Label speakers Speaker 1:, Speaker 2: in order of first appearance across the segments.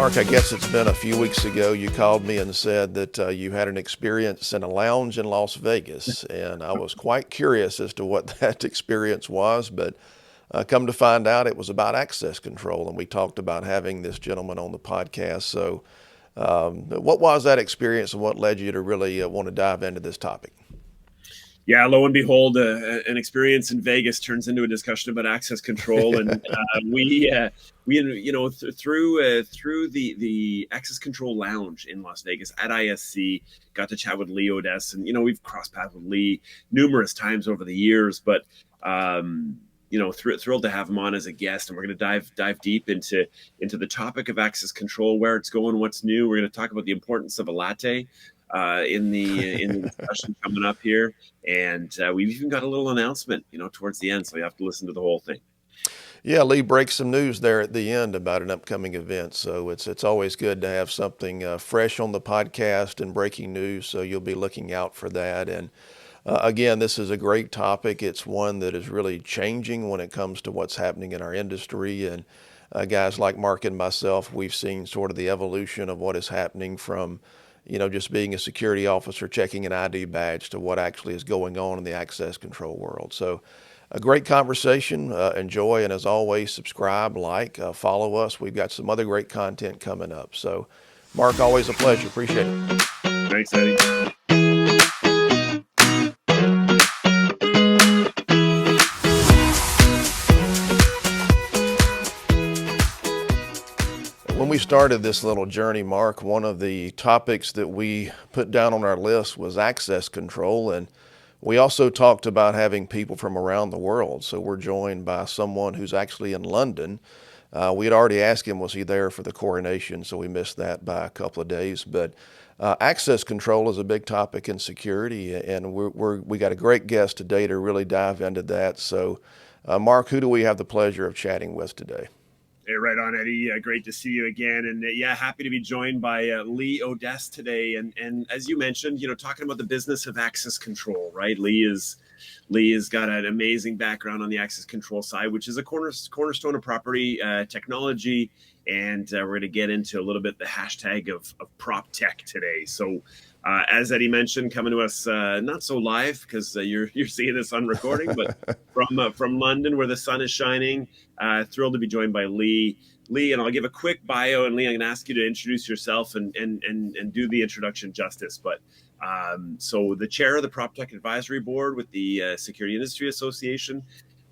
Speaker 1: Mark, I guess it's been a few weeks ago, you called me and said that you had an experience in a lounge in Las Vegas, and I was quite curious as to what that experience was, but come to find out it was about access control, and we talked about having this gentleman on the podcast. So what was that experience and what led you to really want to dive into this topic?
Speaker 2: Yeah, lo and behold, an experience in Vegas turns into a discussion about access control, and through the access control lounge in Las Vegas at ISC, got to chat with Lee Odess, and we've crossed paths with Lee numerous times over the years, but thrilled to have him on as a guest, and we're going to dive deep into the topic of access control, where it's going, what's new. We're going to talk about the importance of a latte in the discussion coming up here, and we've even got a little announcement, towards the end, so you have to listen to the whole thing.
Speaker 1: Yeah, Lee breaks some news there at the end about an upcoming event, so it's always good to have something fresh on the podcast and breaking news. So you'll be looking out for that. And again, this is a great topic. It's one that is really changing when it comes to what's happening in our industry. And guys like Mark and myself, we've seen sort of the evolution of what is happening from just being a security officer, checking an ID badge, to what actually is going on in the access control world. So a great conversation. Enjoy. And as always, subscribe, follow us. We've got some other great content coming up. So Mark, always a pleasure. Appreciate it.
Speaker 2: Thanks, Eddie.
Speaker 1: When we started this little journey, Mark, one of the topics that we put down on our list was access control. And we also talked about having people from around the world. So we're joined by someone who's actually in London. We had already asked him, was he there for the coronation? So we missed that by a couple of days. But access control is a big topic in security. And we got a great guest today to really dive into that. So Mark, who do we have the pleasure of chatting with today?
Speaker 2: Hey, right on, Eddie. Great to see you again. And happy to be joined by Lee Odess today. And as you mentioned, talking about the business of access control, right? Lee has got an amazing background on the access control side, which is a cornerstone of property technology. And we're going to get into a little bit the hashtag of prop tech today. So as Eddie mentioned, coming to us not so live because you're seeing this on recording, but from London, where the sun is shining. Thrilled to be joined by Lee. Lee, and I'll give a quick bio, and Lee, I'm going to ask you to introduce yourself and do the introduction justice. But so the chair of the Prop Tech Advisory Board with the Security Industry Association.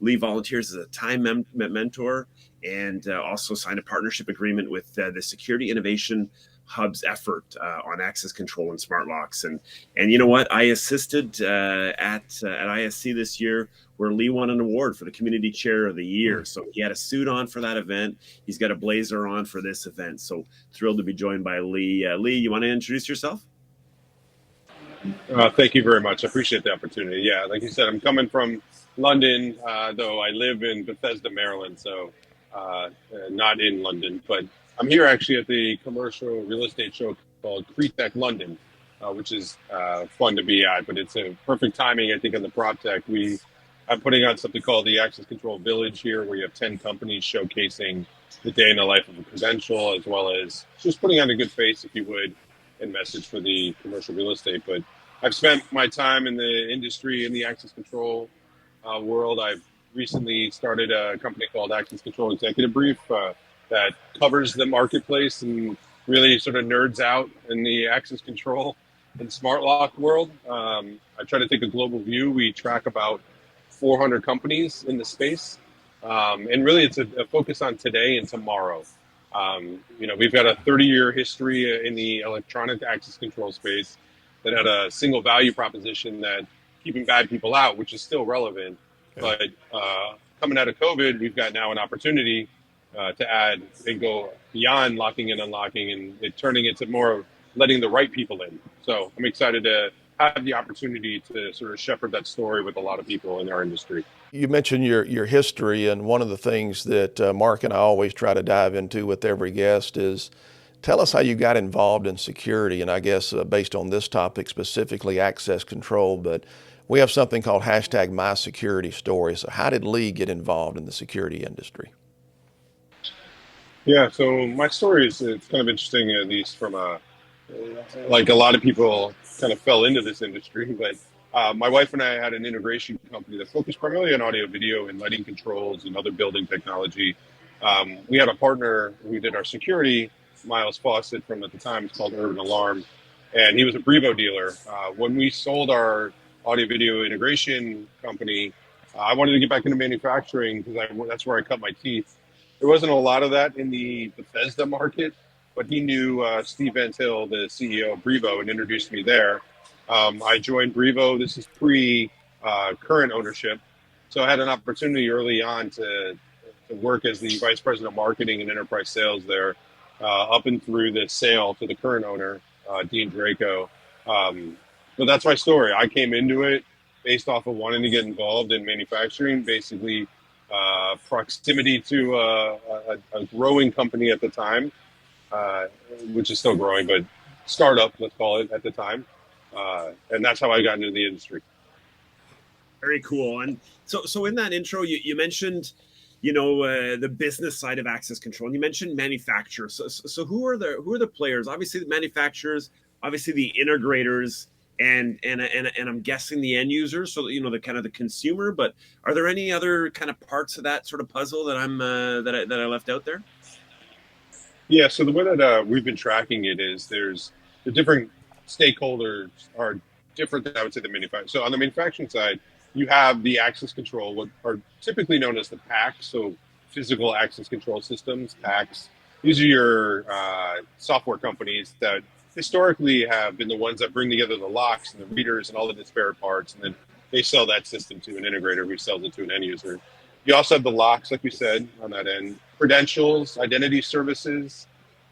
Speaker 2: Lee volunteers as a time mentor and also signed a partnership agreement with the Security Innovation Hub's effort on access control and smart locks. And you know what? I assisted at ISC this year, where Lee won an award for the Community Chair of the Year. So he had a suit on for that event. He's got a blazer on for this event. So thrilled to be joined by Lee. Lee, you want to introduce yourself?
Speaker 3: Thank you very much. I appreciate the opportunity. Yeah, like you said, I'm coming from London, though I live in Bethesda, Maryland, so not in London. But I'm here actually at the commercial real estate show called CRETech London, which is fun to be at. But it's a perfect timing, I think, on the prop tech. I'm putting on something called the Access Control Village here, where you have 10 companies showcasing the day in the life of a credential, as well as just putting on a good face, if you would, and message for the commercial real estate. But I've spent my time in the industry, in the access control world. I've recently started a company called Access Control Executive Brief that covers the marketplace and really sort of nerds out in the access control and smart lock world. I try to take a global view. We track about 400 companies in the space. And really it's a focus on today and tomorrow. We've got a 30-year history in the electronic access control space that had a single value proposition that keeping bad people out, which is still relevant. Okay. But coming out of COVID, we've got now an opportunity to add and go beyond locking and unlocking and turning it to more of letting the right people in. So I'm excited to have the opportunity to sort of shepherd that story with a lot of people in our industry.
Speaker 1: You mentioned your history, and one of the things that Mark and I always try to dive into with every guest is tell us how you got involved in security, and I guess based on this topic specifically, access control, but we have something called hashtag #MySecurityStory. So how did Lee get involved in the security industry?
Speaker 3: Yeah, so my story is it's kind of interesting, at least from like a lot of people kind of fell into this industry, but my wife and I had an integration company that focused primarily on audio, video, and lighting controls and other building technology. We had a partner who did our security, Miles Fawcett from at the time it's called Urban Alarm, and he was a Brevo dealer. When we sold our audio, video integration company, I wanted to get back into manufacturing because that's where I cut my teeth. There wasn't a lot of that in the Bethesda market, but he knew Steve Van Til, the CEO of Brevo, and introduced me there. I joined Brevo. This is pre current ownership. So I had an opportunity early on to work as the vice president of marketing and enterprise sales there, up and through the sale to the current owner, Dean Draco. But that's my story. I came into it based off of wanting to get involved in manufacturing, basically proximity to a growing company at the time, uh, which is still growing, but startup, let's call it at the time. And that's how I got into the industry.
Speaker 2: Very cool. And so in that intro, you mentioned, the business side of access control, and you mentioned manufacturers. So who are the players? Obviously, the manufacturers, obviously the integrators, and I'm guessing the end users. So the kind of the consumer. But are there any other kind of parts of that sort of puzzle that I left out there?
Speaker 3: Yeah, so the way that we've been tracking it is there's the different stakeholders are different than I would say the manufacturer. So on the manufacturing side, you have the access control, what are typically known as the PACs, so physical access control systems, PACs. These are your software companies that historically have been the ones that bring together the locks and the readers and all the disparate parts, and then they sell that system to an integrator who sells it to an end user. You also have the locks, like we said, on that end. Credentials, identity services,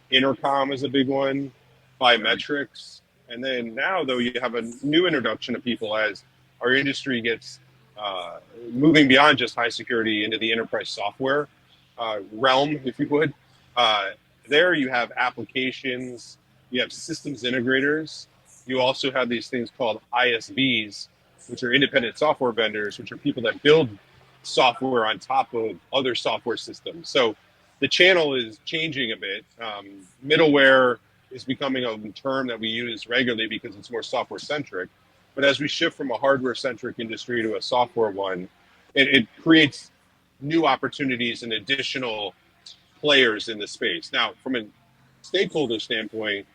Speaker 3: intercom is a big one,
Speaker 2: Right.
Speaker 3: biometrics. And then now, though, you have a new introduction of people as our industry gets uh, moving beyond just high security into the enterprise software realm, if you would. Uh, there you have applications, you have systems integrators. You also have these things called ISVs, which are independent software vendors, which are people that build software on top of other software systems. So the channel is changing a bit. Middleware is becoming a term that we use regularly because it's more software centric. But as we shift from a hardware centric industry to a software one, it creates new opportunities and additional players in the space. Now, from a stakeholder standpoint,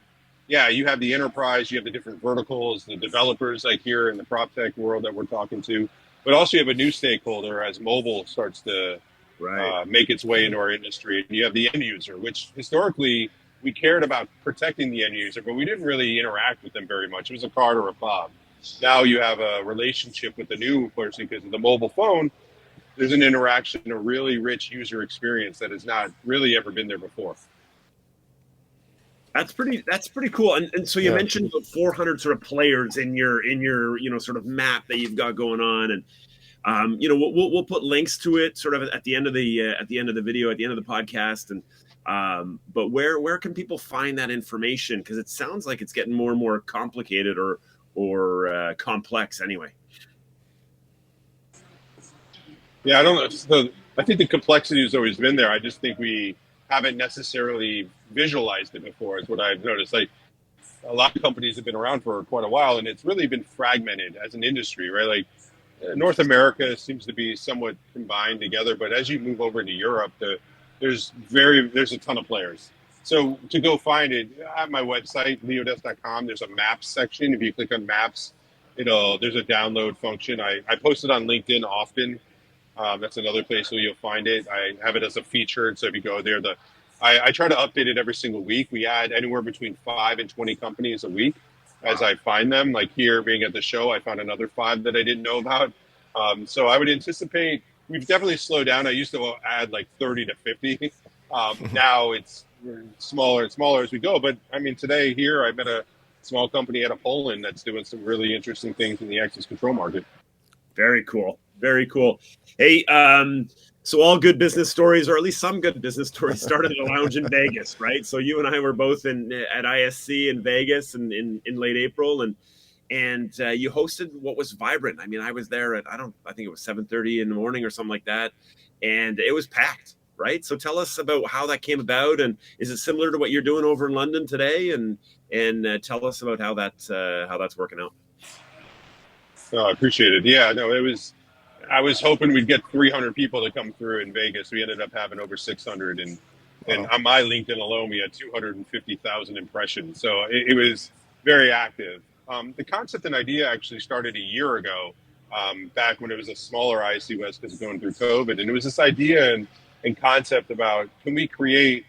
Speaker 3: yeah, you have the enterprise, you have the different verticals, the developers like here in the prop tech world that we're talking to, but also you have a new stakeholder as mobile starts to
Speaker 2: Right.
Speaker 3: make its way into our industry. And you have the end user, which historically we cared about protecting the end user, but we didn't really interact with them very much. It was a card or a fob. Now you have a relationship with the new person because of the mobile phone. There's an interaction, a really rich user experience that has not really ever been there before.
Speaker 2: That's pretty cool. And so you
Speaker 1: Yeah.
Speaker 2: mentioned the 400 sort of players in your sort of map that you've got going on, and we'll put links to it sort of at the end of the video, at the end of the podcast. And but where can people find that information? Because it sounds like it's getting more and more complicated, or complex anyway.
Speaker 3: Yeah, I don't know. So I think the complexity has always been there. I just think we haven't necessarily visualized it before, is what I've noticed. Like a lot of companies have been around for quite a while, and it's really been fragmented as an industry, right? Like North America seems to be somewhat combined together, but as you move over into Europe, there's a ton of players. So to go find it at my website, leodess.com, there's a maps section. If you click on maps, there's a download function. I post it on LinkedIn often. That's another place where you'll find it. I have it as a feature, so if you go there, I try to update it every single week. We add anywhere between 5 and 20 companies a week as
Speaker 2: Wow.
Speaker 3: I find them. Like here, being at the show, I found another five that I didn't know about. So I would anticipate we've definitely slowed down. I used to add like 30 to 50. Now it's smaller and smaller as we go. But I mean, today here, I met a small company out of Poland that's doing some really interesting things in the access control market.
Speaker 2: Very cool. Very cool. Hey, so all good business stories, or at least some good business stories, started at a lounge in Vegas, right? So you and I were both at ISC in Vegas in late April, and you hosted what was vibrant. I mean, I was there at I think it was 7:30 in the morning or something like that, and it was packed. right? So tell us about how that came about, and is it similar to what you're doing over in London today? And tell us about how that's working out.
Speaker 3: I appreciate it. Yeah, no, it was. I was hoping we'd get 300 people to come through in Vegas. We ended up having over 600, and
Speaker 1: Wow.
Speaker 3: on my LinkedIn alone, we had 250,000 impressions. So it was very active. The concept and idea actually started a year ago, back when it was a smaller IC West because of going through COVID, and it was this idea and concept about, can we create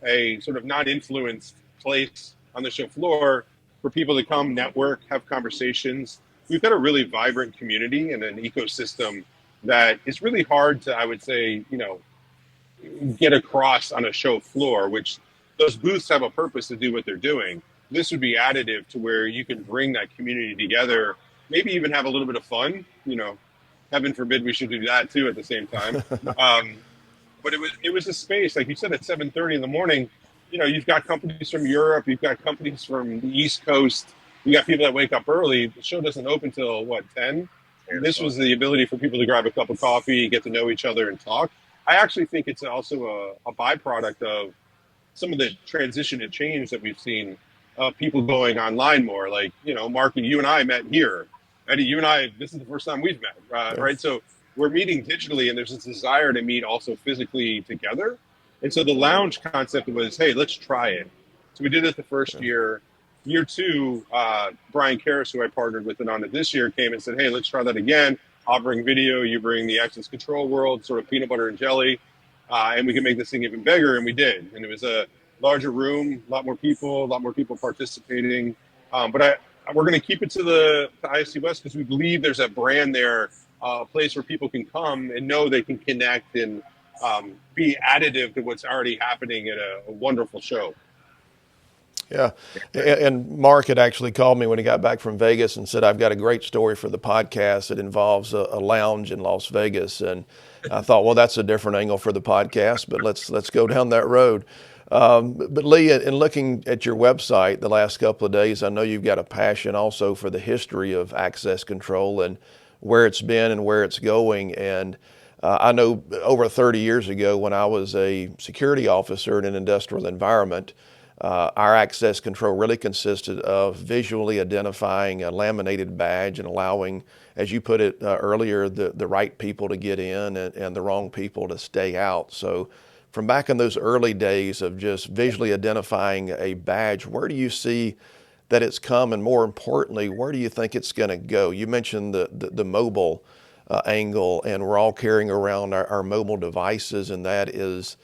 Speaker 3: a sort of non-influenced place on the show floor for people to come network, have conversations. We've got a really vibrant community and an ecosystem that is really hard to, I would say, get across on a show floor, which those booths have a purpose to do what they're doing. This would be additive to where you can bring that community together, maybe even have a little bit of fun. Heaven forbid we should do that too at the same time. But it was a space, like you said, at 7:30 in the morning. You've got companies from Europe, you've got companies from the East Coast, you got people that wake up early. The show doesn't open till what, 10? This was the ability for people to grab a cup of coffee, get to know each other, and talk. I actually think it's also a byproduct of some of the transition and change that we've seen of people going online more. Like, Mark, you and I met here. Eddie, you and I, this is the first time we've met,
Speaker 1: Yeah.
Speaker 3: right? So we're meeting digitally, and there's this desire to meet also physically together. And so the lounge concept was, hey, let's try it. So we did it the first year. Year two, Brian Karras, who I partnered with and on it this year, came and said, hey, let's try that again. I'll bring video, you bring the access control world, sort of peanut butter and jelly, and we can make this thing even bigger. And we did. And it was a larger room, a lot more people participating. But we're going to keep it to the ISC West because we believe there's a brand there, a place where people can come and know they can connect and be additive to what's already happening at a wonderful show.
Speaker 1: Yeah. And Mark had actually called me when he got back from Vegas and said, I've got a great story for the podcast. It involves a lounge in Las Vegas. And I thought, well, that's a different angle for the podcast, but let's go down that road. But Lee, in looking at your website the last couple of days, I know you've got a passion also for the history of access control and where it's been and where it's going. And I know over 30 years ago when I was a security officer in an industrial environment, our access control really consisted of visually identifying a laminated badge and allowing, as you put it earlier, the right people to get in and the wrong people to stay out. So from back in those early days of just visually identifying a badge, where do you see that it's come, and more importantly, where do you think it's going to go? You mentioned the mobile angle, and we're all carrying around our mobile devices, and that is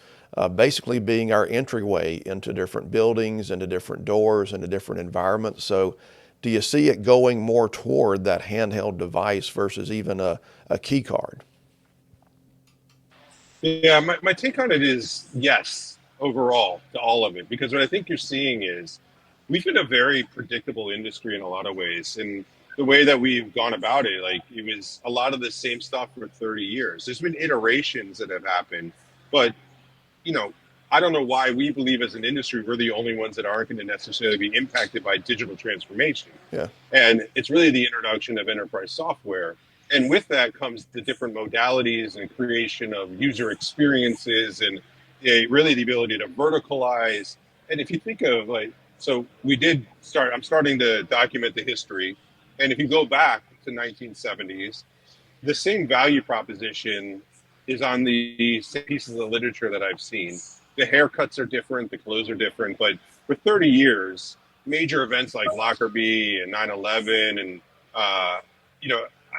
Speaker 1: basically being our entryway into different buildings, into different doors, into different environments. So do you see it going more toward that handheld device versus even a key card?
Speaker 3: Yeah, my take on it is yes, overall, to all of it, because what I think you're seeing is we've been a very predictable industry in a lot of ways. And the way that we've gone about it, like it was a lot of the same stuff for 30 years. There's been iterations that have happened, but I don't know why we believe as an industry we're the only ones that aren't going to necessarily be impacted by digital transformation.
Speaker 1: Yeah.
Speaker 3: And it's really the introduction of enterprise software. And with that comes the different modalities and creation of user experiences and really the ability to verticalize. And if you think of so I'm starting to document the history. And if you go back to 1970s, the same value proposition is on the same pieces of literature that I've seen. The haircuts are different, the clothes are different, but for 30 years, major events like Lockerbie and 9/11 and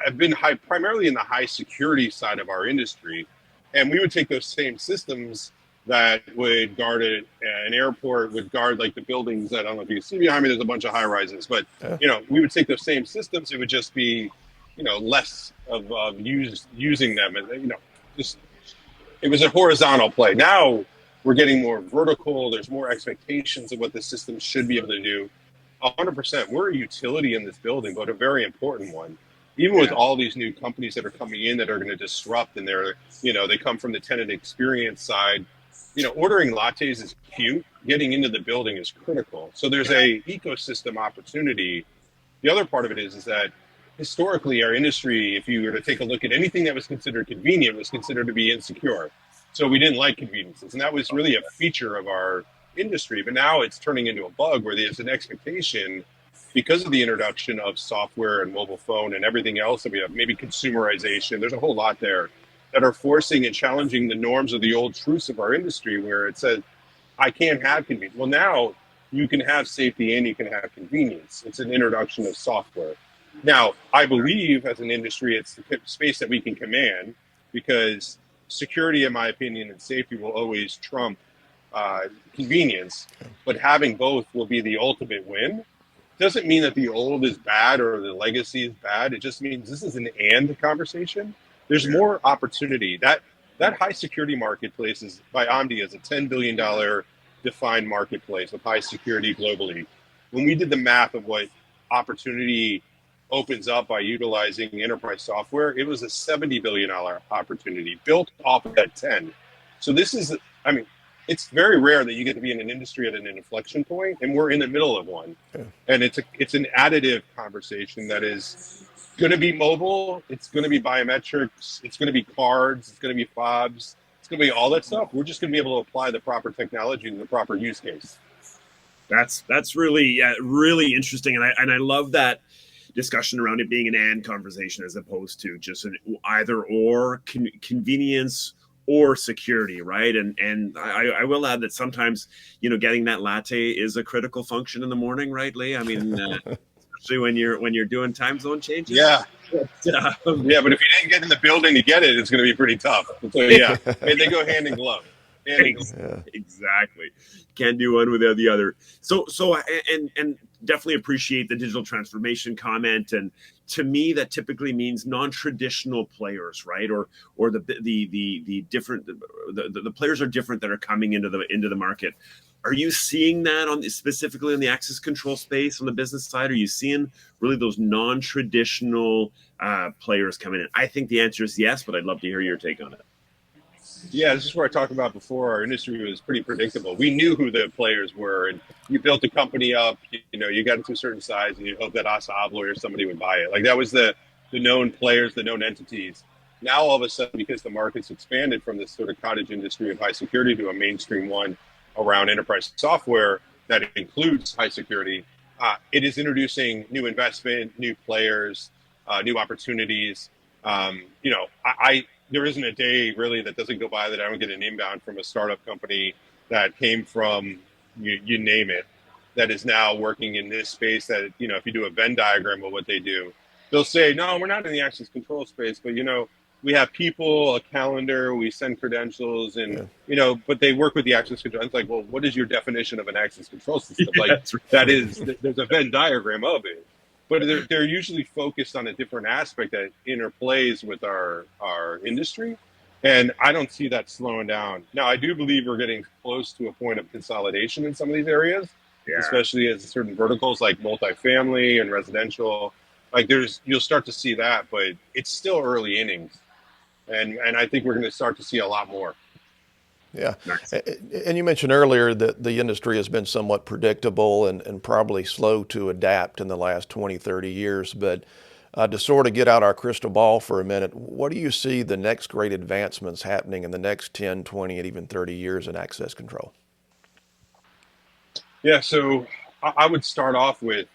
Speaker 3: have been primarily in the high security side of our industry. And we would take those same systems that would guard an airport, would guard like the buildings that, I don't know if you can see behind me, there's a bunch of high rises, but we would take those same systems. It would just be, less of using them, and just it was a horizontal play. Now we're getting more vertical. There's more expectations of what the system should be able to do. 100%, we're a utility in this building, but a very important one. Even with all these new companies that are coming in that are going to disrupt, and they come from the tenant experience side. Ordering lattes is cute. Getting into the building is critical. So there's a ecosystem opportunity. The other part of it is that historically our industry, if you were to take a look at anything that was considered convenient, was considered to be insecure. So we didn't like conveniences. And that was really a feature of our industry. But now it's turning into a bug where there's an expectation because of the introduction of software and mobile phone and everything else that we have, maybe consumerization, there's a whole lot there that are forcing and challenging the norms of the old truths of our industry where it says, I can't have convenience. Well, now you can have safety and you can have convenience. It's an introduction of software. Now, I believe as an industry, it's the space that we can command because security, in my opinion, and safety will always trump convenience. But having both will be the ultimate win. Doesn't mean that the old is bad or the legacy is bad. It just means this is an and conversation. There's more opportunity. That high security marketplace is by Omdia is a $10 billion defined marketplace of high security globally. When we did the math of what opportunity opens up by utilizing enterprise software, it was a $70 billion opportunity built off of that 10. So this is, I mean, it's very rare that you get to be in an industry at an inflection point, and we're in the middle of one. Yeah. And it's an additive conversation that is going to be mobile, it's going to be biometrics, it's going to be cards, it's going to be fobs, it's going to be all that stuff. We're just going to be able to apply the proper technology to the proper use case.
Speaker 2: That's really really interesting, and I love that discussion around it being an and conversation as opposed to just an either or convenience or security, right? And I will add that sometimes, getting that latte is a critical function in the morning, right, Lee? I mean, especially when you're doing time zone changes.
Speaker 3: Yeah. Yeah, but if you didn't get in the building to get it, it's going to be pretty tough. So yeah, they go hand in glove.
Speaker 2: Exactly. Can't do one without the other. So and definitely appreciate the digital transformation comment. And to me, that typically means non-traditional players, right? Or the different the players are different that are coming into the market. Are you seeing that specifically in the access control space on the business side? Are you seeing really those non-traditional players coming in? I think the answer is yes, but I'd love to hear your take on it.
Speaker 3: Yeah, this is where I talked about before. Our industry was pretty predictable. We knew who the players were, and you built a company up. You got it to a certain size, and you hope that Assa Abloy or somebody would buy it. Like that was the known players, the known entities. Now all of a sudden, because the market's expanded from this sort of cottage industry of high security to a mainstream one around enterprise software that includes high security, it is introducing new investment, new players, new opportunities. There isn't a day really that doesn't go by that I don't get an inbound from a startup company that came from, you name it, that is now working in this space that, if you do a Venn diagram of what they do, they'll say, no, we're not in the access control space, but, we have people, a calendar, we send credentials and, but they work with the access control. It's like, well, what is your definition of an access control system? There's a Venn diagram of it. But they're usually focused on a different aspect that interplays with our industry. And I don't see that slowing down. Now, I do believe we're getting close to a point of consolidation in some of these areas, especially as certain verticals like multifamily and residential. Like you'll start to see that, but it's still early innings. And I think we're going to start to see a lot more.
Speaker 1: Yeah. Nice. And you mentioned earlier that the industry has been somewhat predictable and probably slow to adapt in the last 20, 30 years. But to sort of get out our crystal ball for a minute, what do you see the next great advancements happening in the next 10, 20, and even 30 years in access control?
Speaker 3: Yeah, so I would start off with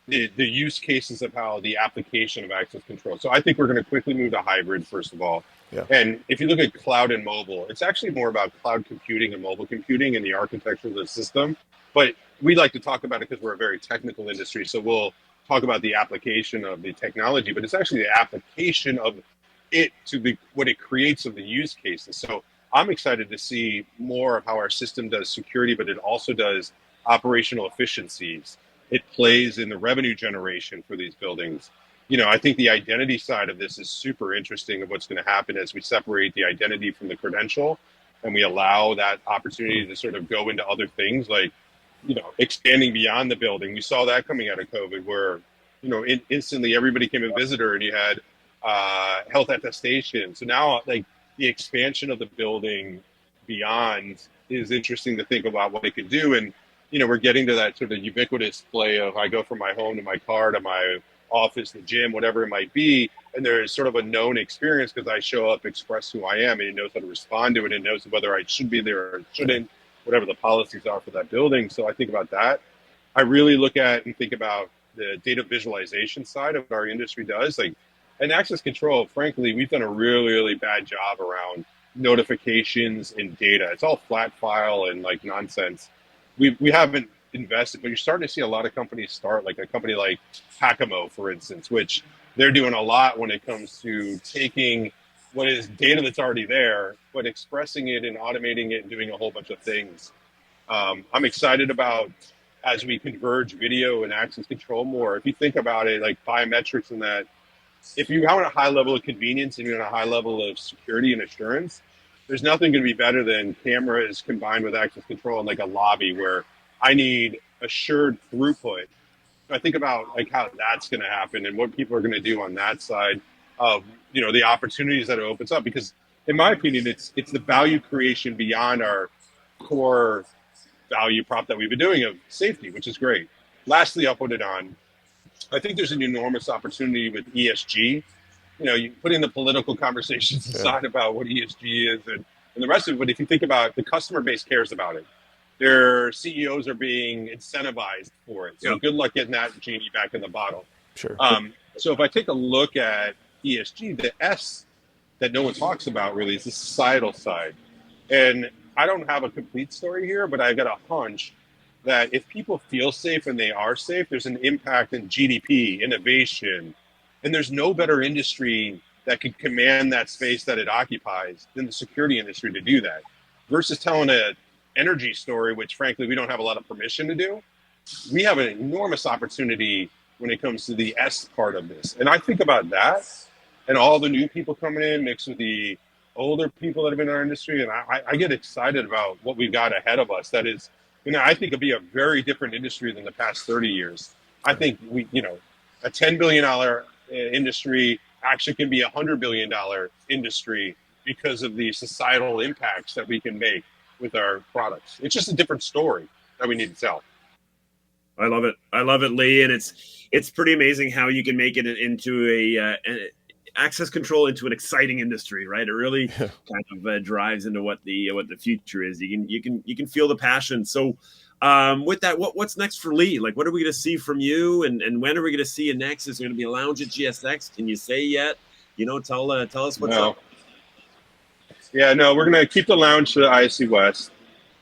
Speaker 3: the use cases of how the application of access control. So I think we're going to quickly move to hybrid, first of all. Yeah. And if you look at cloud and mobile, it's actually more about cloud computing and mobile computing and the architecture of the system. But we like to talk about it because we're a very technical industry. So we'll talk about the application of the technology, but it's actually the application of it to what it creates of the use cases. So I'm excited to see more of how our system does security, but it also does operational efficiencies. It plays in the revenue generation for these buildings. I think the identity side of this is super interesting of what's going to happen as we separate the identity from the credential and we allow that opportunity to sort of go into other things like, expanding beyond the building. We saw that coming out of COVID where, instantly everybody came a visitor and you had health attestation. So now like the expansion of the building beyond is interesting to think about what it could do. And, we're getting to that sort of ubiquitous play of I go from my home to my car to my office, the gym, whatever it might be. And there's sort of a known experience because I show up, express who I am, and it knows how to respond to it, and knows whether I should be there or shouldn't, whatever the policies are for that building. So I think about that. I really look at and think about the data visualization side of what our industry does. Like, and access control, frankly, we've done a really, really bad job around notifications and data. It's all flat file and like nonsense. We haven't invested, but you're starting to see a lot of companies start, like a company like Hakamo, for instance, which they're doing a lot when it comes to taking what is data that's already there, but expressing it and automating it and doing a whole bunch of things. I'm excited about as we converge video and access control more. If you think about it, like biometrics and that, if you want a high level of convenience and you want a high level of security and assurance, there's nothing going to be better than cameras combined with access control in like a lobby where I need assured throughput. I think about like how that's going to happen and what people are going to do on that side of, you know, the opportunities that it opens up. Because in my opinion, it's the value creation beyond our core value prop that we've been doing of safety, which is great. Lastly, I'll put it on. I think there's an enormous opportunity with ESG. You know, you put in the political conversations aside about what ESG is and the rest of it. But if you think about the customer base cares about it. Their CEOs are being incentivized for it. So good luck getting that genie back in the bottle.
Speaker 1: Sure.
Speaker 3: So if I take a look at ESG, the S that no one talks about really is the societal side. And I don't have a complete story here, but I've got a hunch that if people feel safe and they are safe, there's an impact in GDP, innovation, and there's no better industry that could command that space that it occupies than the security industry to do that. Versus telling a energy story, which frankly we don't have a lot of permission to do. We have an enormous opportunity when it comes to the S part of this. And I think about that and all the new people coming in mixed with the older people that have been in our industry. And I get excited about what we've got ahead of us. That is, you know, I think it'll be a very different industry than the past 30 years. I think we, you know, a $10 billion industry actually can be a $100 billion industry because of the societal impacts that we can make with our products. It's just a different story that we need to tell.
Speaker 2: I love it. I love it, Lee. And it's pretty amazing how you can make it into a access control into an exciting industry, right? It really kind of drives into what the future is. You can feel the passion. So with that, what's next for Lee? Like, what are we going to see from you, and when are we going to see you next? Is there going to be a lounge at GSX? Can you say yet? You know, tell us what's up.
Speaker 3: Yeah, no, we're going to keep the lounge to the ISC West.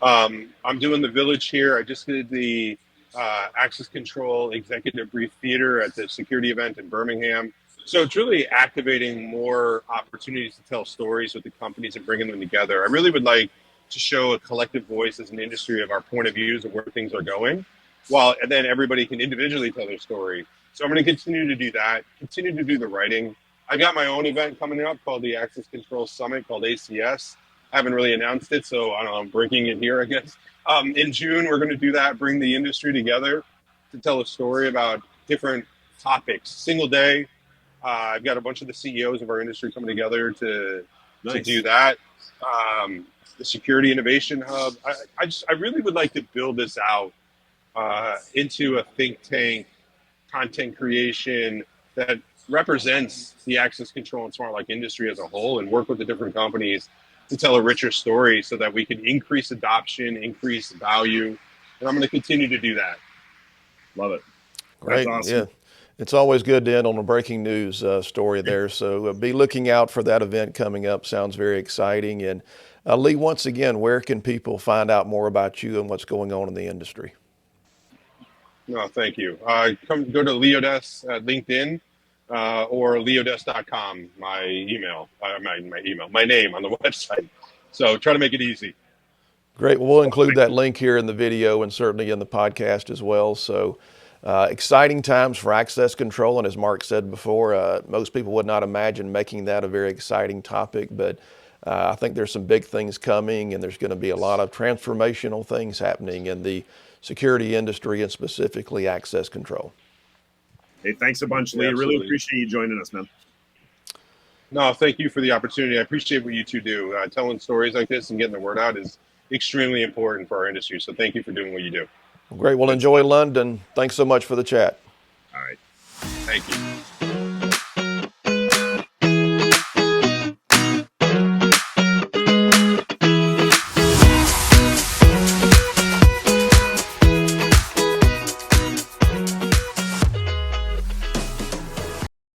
Speaker 3: I'm doing the Village here. I just did the access control executive brief theater at the security event in Birmingham. So it's really activating more opportunities to tell stories with the companies and bringing them together. I really would like to show a collective voice as an industry of our point of views of where things are going, and then everybody can individually tell their story. So I'm going to continue to do that, continue to do the writing. I've got my own event coming up called the Access Control Summit, called ACS. I haven't really announced it, so I don't know, I'm breaking it here, I guess. In June, we're going to do that, bring the industry together to tell a story about different topics. Single day. I've got a bunch of the CEOs of our industry coming together to do that. The Security Innovation Hub. I really would like to build this out into a think tank, content creation that represents the access control and smart lock industry as a whole, and work with the different companies to tell a richer story so that we can increase adoption, increase value. And I'm going to continue to do that.
Speaker 2: Love it.
Speaker 1: Great.
Speaker 2: That's awesome.
Speaker 1: Yeah. It's always good to end on a breaking news story there. So be looking out for that event coming up. Sounds very exciting. And Lee, once again, where can people find out more about you and what's going on in the industry?
Speaker 3: No, thank you. Go to Lee Odess at LinkedIn or leeodess.com, my email, my name on the website. So try to make it easy.
Speaker 1: Great. Well, we'll include that link here in the video and certainly in the podcast as well. So exciting times for access control. And as Mark said before, most people would not imagine making that a very exciting topic, but I think there's some big things coming, and there's going to be a lot of transformational things happening in the security industry and specifically access control.
Speaker 2: Hey, thanks a bunch, Lee.
Speaker 3: Absolutely.
Speaker 2: Really appreciate you joining us, man.
Speaker 3: No, thank you for the opportunity. I appreciate what you two do. Telling stories like this and getting the word out is extremely important for our industry. So thank you for doing what you do.
Speaker 1: Great. Well, enjoy London. Thanks so much for the chat.
Speaker 2: All right.
Speaker 3: Thank you.